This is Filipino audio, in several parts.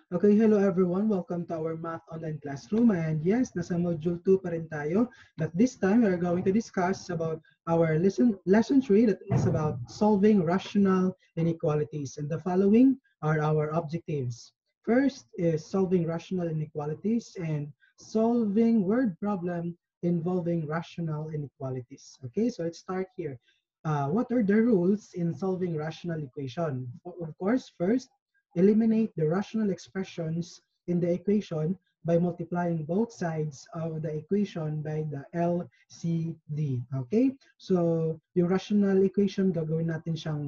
Okay, hello everyone. Welcome to our Math Online Classroom. And yes, nasa Module 2 pa rin tayo. But this time, we are going to discuss about our lesson 3 that is about solving rational inequalities. And the following are our objectives. First is solving rational inequalities and solving word problem involving rational inequalities. Okay, so let's start here. What are the rules in solving rational equation? Of course, first, eliminate the rational expressions in the equation by multiplying both sides of the equation by the LCD. Okay? So, yung rational equation, gagawin natin siyang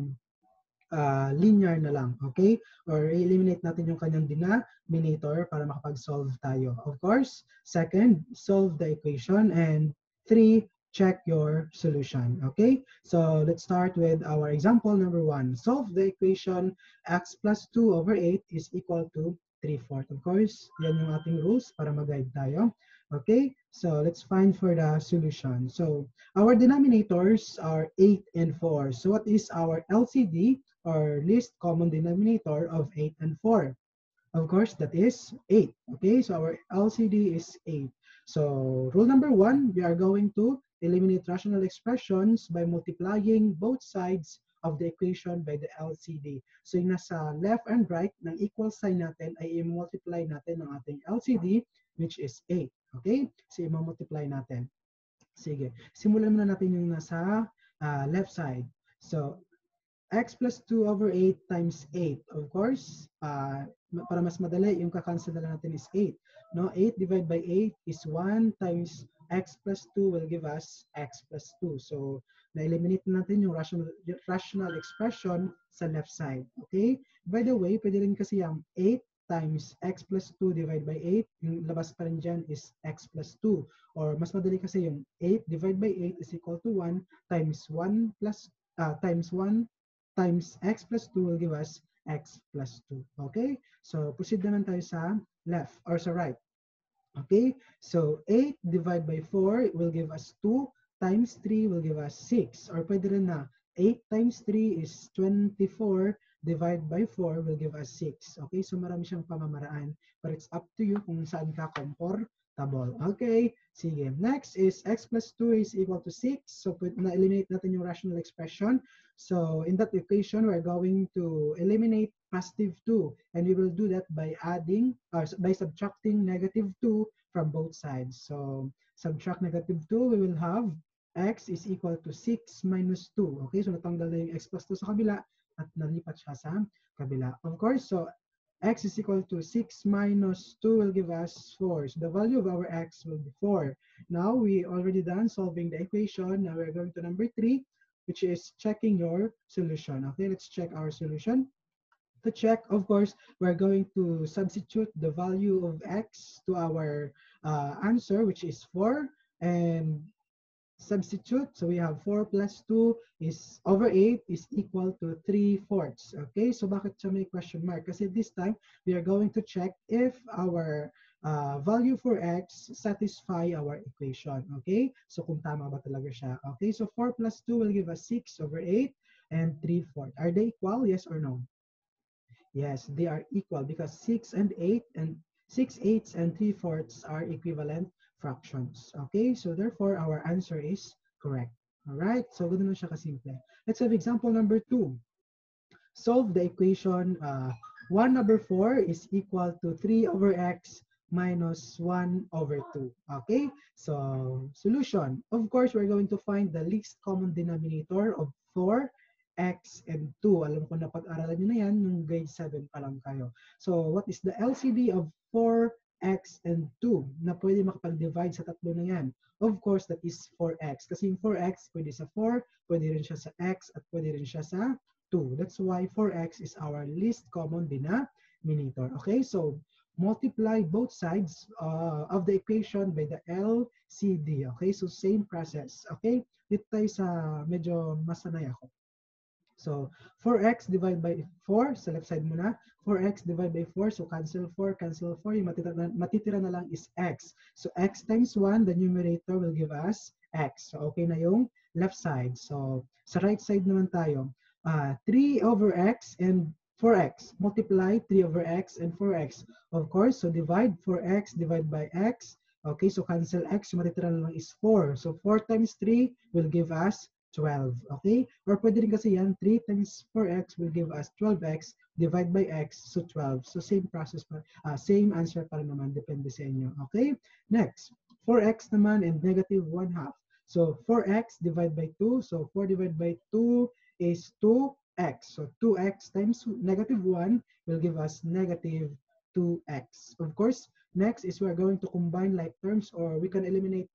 linear na lang. Okay? Or eliminate natin yung kanyang denominator para makapag-solve tayo. Of course, second, solve the equation. And three, check your solution. Okay? So let's start with our example number 1. Solve the equation x plus 2 over 8 is equal to 3/4. Of course, yan yung ating rules para mag-guide tayo. Okay? So let's find for the solution. So our denominators are 8 and 4. So what is our LCD or least common denominator of 8 and 4? Of course, that is 8. Okay, so our LCD is 8. So rule number 1, we are going to eliminate rational expressions by multiplying both sides of the equation by the LCD. So yung nasa left and right ng equal sign natin ay i-multiply natin ng ating LCD, which is 8. Okay, so i-multiply natin. Sige, simulan muna natin yung nasa left side. So x plus 2 over 8 times 8. Of course, para mas madali, yung kakancel na lang natin is 8. No? 8 divided by 8 is 1 times x plus 2 will give us x plus 2. So, na-eliminate natin yung rational expression sa left side. Okay? By the way, pwede rin kasi yung 8 times x plus 2 divided by 8, yung labas pa rin dyan is x plus 2. Or mas madali kasi yung 8 divided by 8 is equal to 1 times 1 plus times 1 times x plus 2 will give us x plus 2. Okay? So, proceed naman tayo sa left or sa right. Okay? So, 8 divided by 4 will give us 2 times 3 will give us 6. Or pwede rin na 8 times 3 is 24 divided by 4 will give us 6. Okay? So, marami siyang pamamaraan. But it's up to you kung saan ka comfortable. Okay? Sige. Next is x plus 2 is equal to 6. So, na-eliminate natin yung rational expression. So, in that equation, we're going to eliminate positive 2. And we will do that by adding, or by subtracting negative 2 from both sides. So, subtract negative 2, we will have x is equal to 6 minus 2. Okay, so natanggal na yung x plus 2 sa kabila at nalipat siya sa kabila. Of course, so x is equal to 6 minus 2 will give us 4. So the value of our x will be 4. Now, we already done solving the equation. Now, we're going to number 3, which is checking your solution. Okay, let's check our solution. To check, of course, we're going to substitute the value of x to our answer, which is 4, and substitute. So we have 4 plus 2 is over 8 is equal to 3/4. Okay, so bakit siya may question mark? Kasi this time, we are going to check if our value for x satisfy our equation. Okay, so kung tama ba talaga siya. Okay, so 4 plus 2 will give us 6 over 8 and 3/4. Are they equal? Yes or no? Yes, they are equal because 6 and 8 and 6 eighths and 3/4 are equivalent fractions. Okay, so therefore our answer is correct. All right, so ganun lang siya kasimple. Let's have example number 2. Solve the equation 1 over 4 is equal to 3 over x minus 1 over 2. Okay, so solution. Of course, we're going to find the least common denominator of 4, x, and 2. Alam ko na pag-aralan nyo na yan, nung grade 7 pa lang kayo. So, what is the LCD of 4, x, and 2 na pwede makapag-divide sa tatlo na yan? Of course, that is 4x. Kasi yung 4x, pwede sa 4, pwede rin siya sa x, at pwede rin siya sa 2. That's why 4x is our least common denominator. Okay, so multiply both sides of the equation by the LCD. Okay, so same process. Okay, dito tayo sa medyo masanay ako. So, 4x divided by 4, sa left side muna, 4x divided by 4, so cancel 4, yung matitira na lang is x. So, x times 1, the numerator will give us x. So, okay na yung left side. So, sa right side naman tayo, 3 over x and 4x. Multiply 3 over x and 4x. Of course, so divide 4x, divide by x. Okay, so cancel x, yung matitira na lang is 4. So 4 times 3 will give us 12. Okay? Or pwede rin kasi yan, 3 times 4x will give us 12x, divide by x, so 12. So same process pa, same answer pa rin naman, depende sa inyo. Okay? Next, 4x naman and negative 1 half. So 4x divided by 2. So 4 divided by 2 is 2x. So 2x times negative 1 will give us negative 2x. Of course, next is we're going to combine like terms, or we can eliminate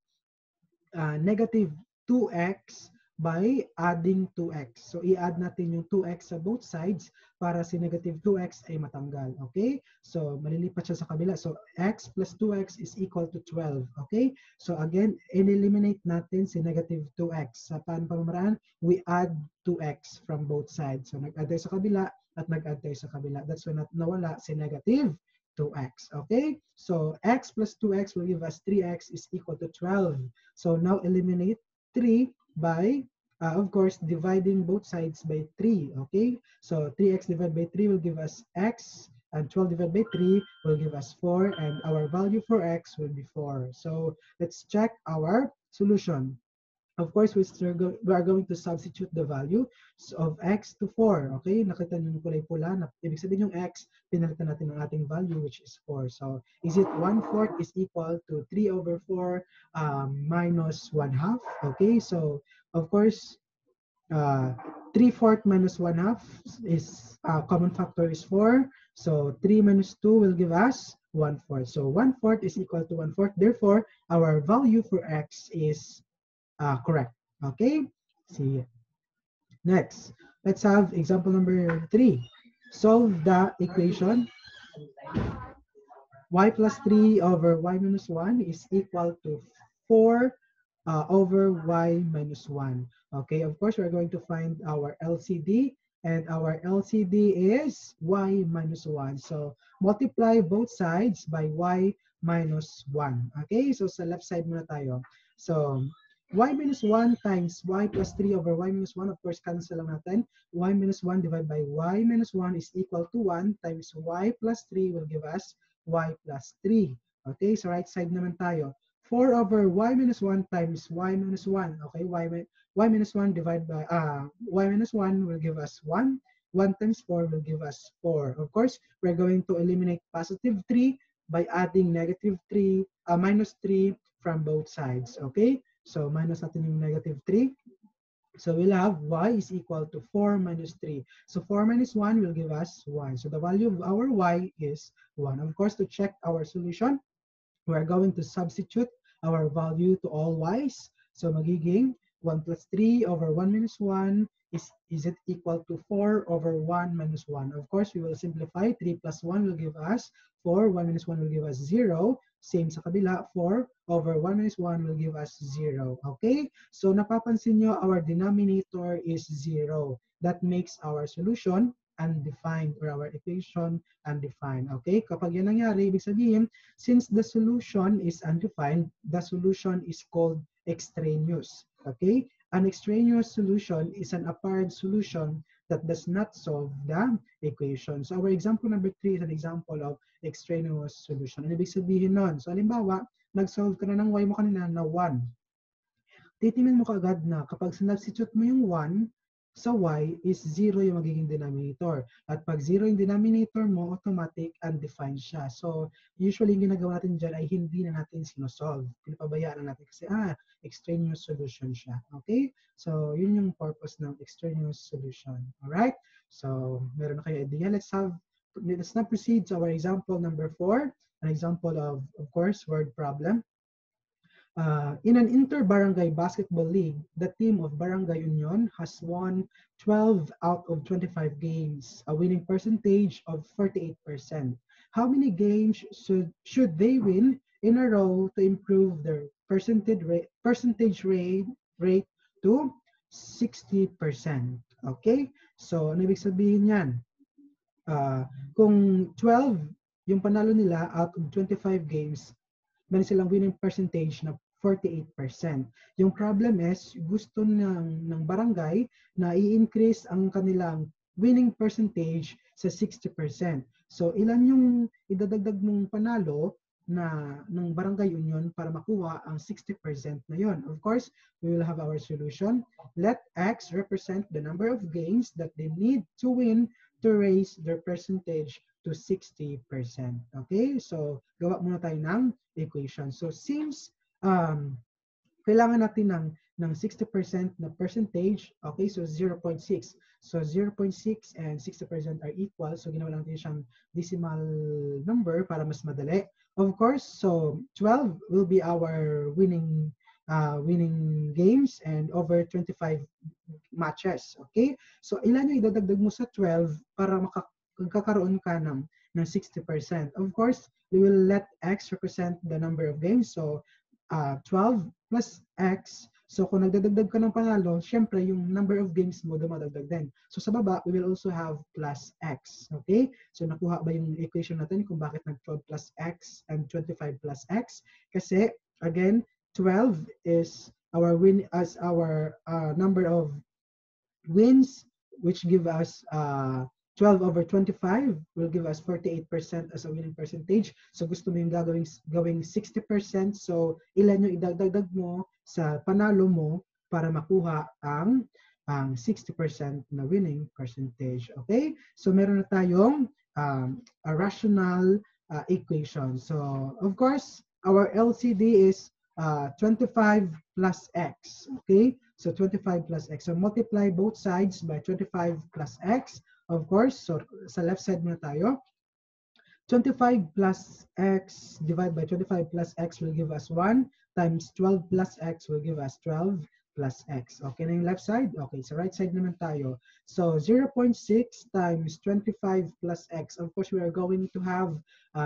negative 2x by adding 2x. So i-add natin yung 2x sa both sides para si negative 2x ay matanggal. Okay? So malilipat siya sa kabila. So x plus 2x is equal to 12. Okay? So again, in-eliminate natin si negative 2x. Sa pamamaraan, we add 2x from both sides. So nag-add tayo sa kabila at nag-add tayo sa kabila. That's why nawala si negative 2x. Okay? So x plus 2x will give us 3x is equal to 12. So now eliminate 3 by, of course, dividing both sides by 3. Okay? So 3x divided by 3 will give us x, and 12 divided by 3 will give us 4, and our value for x will be 4. So let's check our solution. Of course, we are going to substitute the value of x to 4. Okay? Nakita niyo yung kulay pula. Ibig sabihin yung x, pinalitan natin ang ating value, which is 4. So, is it 1/4 is equal to 3 over 4 minus 1/2? Okay? So, of course, 3/4 minus 1/2 is common factor is 4. So 3 minus 2 will give us 1/4. So 1/4 is equal to 1/4. Therefore, our value for x is correct. Okay? See. Next, let's have example number 3. Solve the equation y plus 3 over y minus 1 is equal to 4 over y minus 1. Okay, of course, we're going to find our LCD, and our LCD is y minus 1. So, multiply both sides by y minus 1. Okay, so sa left side muna tayo. So, y minus 1 times y plus 3 over y minus 1, of course, cancel lang natin. Y minus 1 divided by y minus 1 is equal to 1 times y plus 3 will give us y plus 3. Okay, so right side naman tayo. 4 over y minus 1 times y minus 1. Okay, y minus 1 divided by, y minus 1 will give us 1. 1 times 4 will give us 4. Of course, we're going to eliminate positive 3 by adding negative 3, minus 3 from both sides. Okay, so minus natin yung negative 3. So we'll have y is equal to 4 minus 3. So 4 minus 1 will give us 1. So the value of our y is 1. Of course, to check our solution, we're going to substitute our value to all y's. So magiging 1 plus 3 over 1 minus 1 is it equal to 4 over 1 minus 1. Of course, we will simplify. 3 plus 1 will give us 4. 1 minus 1 will give us 0. Same sa kabila, 4 over 1 minus 1 will give us 0. Okay? So napapansin nyo, our denominator is 0. That makes our solution undefined, or our equation undefined. Okay? Kapag yan nangyari, ibig sabihin, since the solution is undefined, the solution is called extraneous. Okay? An extraneous solution is an apparent solution that does not solve the equation. So our example number 3 is an example of extraneous solution. Ano ibig sabihin nun? So halimbawa, nag-solve ka na ng y mo kanina na 1. Titingnan mo kaagad na kapag sinubstitute mo yung 1 sa y is 0 yung magiging denominator. At pag 0 yung denominator mo, automatic undefined siya. So usually yung ginagawa natin dyan ay hindi na natin sinosolve. Pinapabayaan na natin kasi extraneous solution siya. Okay? So yun yung purpose ng extraneous solution. Alright? So meron na kayo idea. Let's now proceed to our example number 4. An example of course, word problem. In an inter-barangay basketball league, the team of Barangay Union has won 12 out of 25 games, a winning percentage of 48%. How many games should they win in a row to improve their percentage rate to 60%? Okay? So, ano ibig sabihin yan? Kung 12 yung panalo nila out of 25 games, meron silang winning percentage na 48%. Yung problem is, gusto ng barangay na i-increase ang kanilang winning percentage sa 60%. So ilan yung idadagdag mong panalo na ng barangay union para makuha ang 60% na yon? Of course, we will have our solution. Let X represent the number of games that they need to win to raise their percentage to 60%. Okay? So, gawa muna tayo ng equation. So, since kailangan natin ng 60% na percentage, okay? So, 0.6. So, 0.6 and 60% are equal. So, ginawa natin siyang decimal number para mas madali. Of course, so 12 will be our winning games and over 25 matches. Okay? So, ilan yung idadagdag mo sa 12 para magkakaroon ka ng 60%? Of course, we will let X represent the number of games. So, 12 plus X. So, kung nagdadagdag ka ng panalo, syempre, yung number of games mo dumadagdag din. So, sa baba, we will also have plus X. Okay? So, nakuha ba yung equation natin kung bakit nag-12 plus X and 25 plus X? Kasi, again, 12 is our number of wins, which give us 12 over 25 will give us 48% as a winning percentage. So gusto mo yung gawing 60%. So ilan yung idagdag mo sa panalo mo para makuha ang 60% na winning percentage. Okay? So meron na tayong a rational equation. So of course, our LCD is 25 plus X. Okay? So 25 plus X. So multiply both sides by 25 plus X. Of course, so sa left side muna tayo. 25 plus X divided by 25 plus X will give us 1 times 12 plus X will give us 12 plus X. Okay na yung left side? Okay, sa right side naman tayo. So 0.6 times 25 plus X. Of course, we are going to have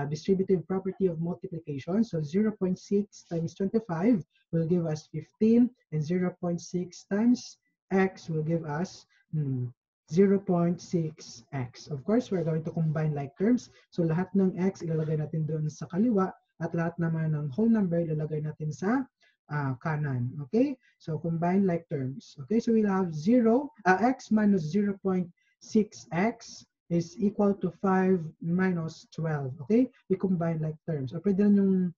distributive property of multiplication. So 0.6 times 25 will give us 15 and 0.6 times X will give us 0.6x. Of course, we're going to combine like terms. So lahat ng x ilalagay natin doon sa kaliwa at lahat naman ng whole number ilalagay natin sa kanan. Okay? So combine like terms. Okay? So we'll have x minus 0.6x is equal to 5 minus 12. Okay? We combine like terms. O pwede rin yung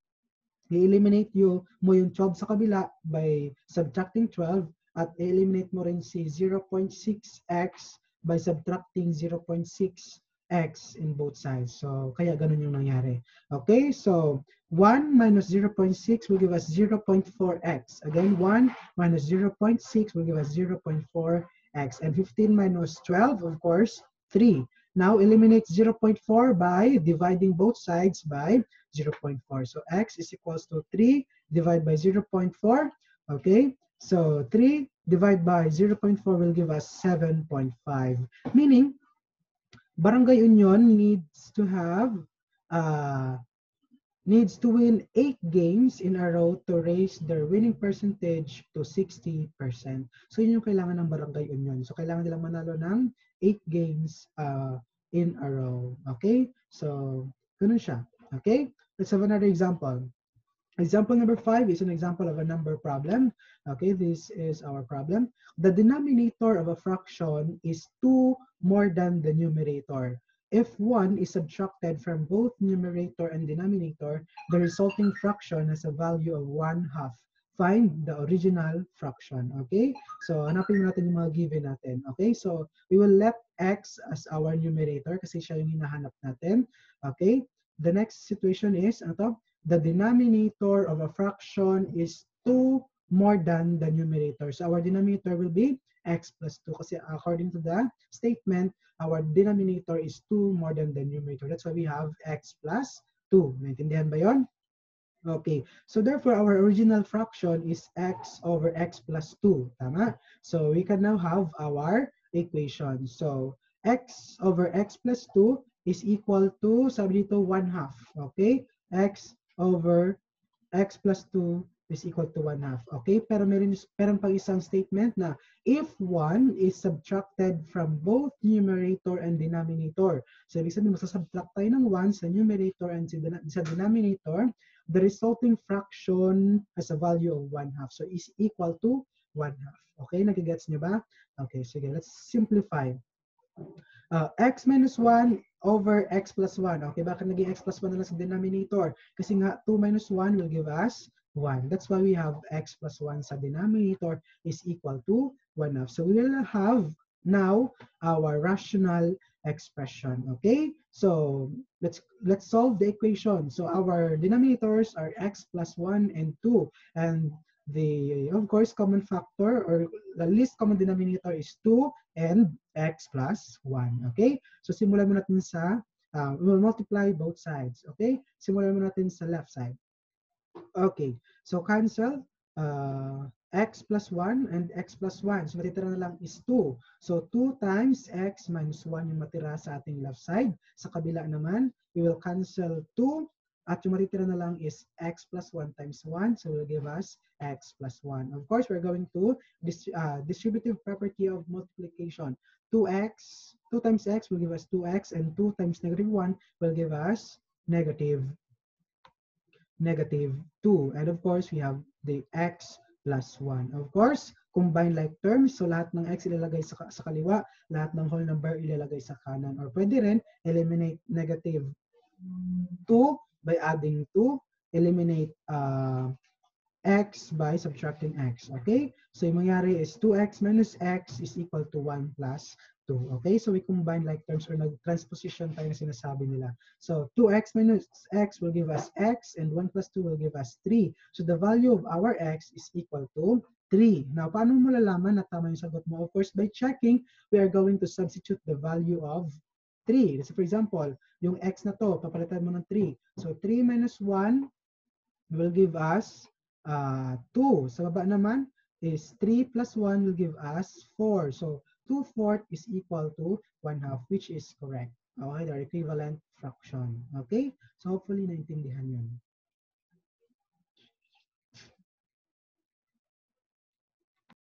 i-eliminate mo yung 12 sa kabila by subtracting 12 at i-eliminate mo rin si 0.6x by subtracting 0.6x in both sides. So, kaya ganun yung nangyari. Okay, so 1 minus 0.6 will give us 0.4x. Again, 1 minus 0.6 will give us 0.4x. And 15 minus 12, of course, 3. Now, eliminate 0.4 by dividing both sides by 0.4. So, x is equals to 3 divided by 0.4. Okay, so 3 divided by 0.4 will give us 7.5. Meaning, Barangay Union needs to win 8 games in a row to raise their winning percentage to 60%. So yun yung kailangan ng Barangay Union. So kailangan nilang manalo ng 8 games in a row. Okay? So, ganun siya. Okay? Let's have another example. Example number 5 is an example of a number problem. Okay, this is our problem. The denominator of a fraction is 2 more than the numerator. If 1 is subtracted from both numerator and denominator, the resulting fraction has a value of 1/2. Find the original fraction. Okay, so hanapin natin yung mga given natin. Okay, so we will let x as our numerator kasi siya yung hinahanap natin. Okay, the next situation is, ano to? The denominator of a fraction is 2 more than the numerator. So our denominator will be x plus 2 kasi according to the statement, our denominator is 2 more than the numerator. That's why we have x plus 2. Naintindihan ba yon? Okay, so therefore our original fraction is x over x plus 2. Tama? So we can now have our equation. So x over x plus 2 is equal to, sabi dito, 1/2. Okay? X over x plus 2 is equal to 1/2. Okay? Pero meron pang isang statement na if 1 is subtracted from both numerator and denominator. So, ibig sabihin, masasubtract tayo ng 1 sa numerator and sa denominator, the resulting fraction has a value of 1/2. So, is equal to 1/2. Okay? Nagigets niyo ba? Okay, sige. Let's simplify. X minus 1 over x plus 1. Okay, bakit naging x plus 1 na lang sa denominator? Kasi nga 2 minus 1 will give us 1. That's why we have x plus 1 sa denominator is equal to 1 half. So we will have now our rational expression. Okay, so let's solve the equation. So our denominators are x plus 1 and 2, and the of course common factor or the least common denominator is 2 and x plus 1. Okay, so simulan mo natin sa we will multiply both sides. Okay, simulan mo natin sa left side. Okay, so cancel x plus 1 and x plus 1. So matitira na lang is 2. So 2 times x minus 1 yung matira sa ating left side. Sa kabila naman, we will cancel 2 at yung matitira na lang is x plus 1 times 1. So will give us x plus 1. Of course, we're going to distributive property of multiplication. 2x, 2 times x will give us 2x, and 2 times negative 1 will give us negative 2. And of course, we have the x plus 1. Of course, combine like terms. So lahat ng x ilalagay sa kaliwa, lahat ng whole number ilalagay sa kanan. Or pwede rin, eliminate negative 2 by adding 2. Eliminate x by subtracting x. Okay? So yung mangyari is 2x minus x is equal to 1 plus 2. Okay? So we combine like terms or nag-transposition tayo na sinasabi nila. So 2x minus x will give us x and 1 plus 2 will give us 3. So the value of our x is equal to 3. Now, paano mo malalaman na tama yung sagot mo? Of course, by checking, we are going to substitute the value of 3. So for example, yung x na to, papalitan mo ng 3. So 3 minus 1 will give us 2. Sa baba naman is 3 plus 1 will give us 4. So 2/4 is equal to 1/2, which is correct. Okay, they're equivalent fraction. Okay? So hopefully naintindihan yun.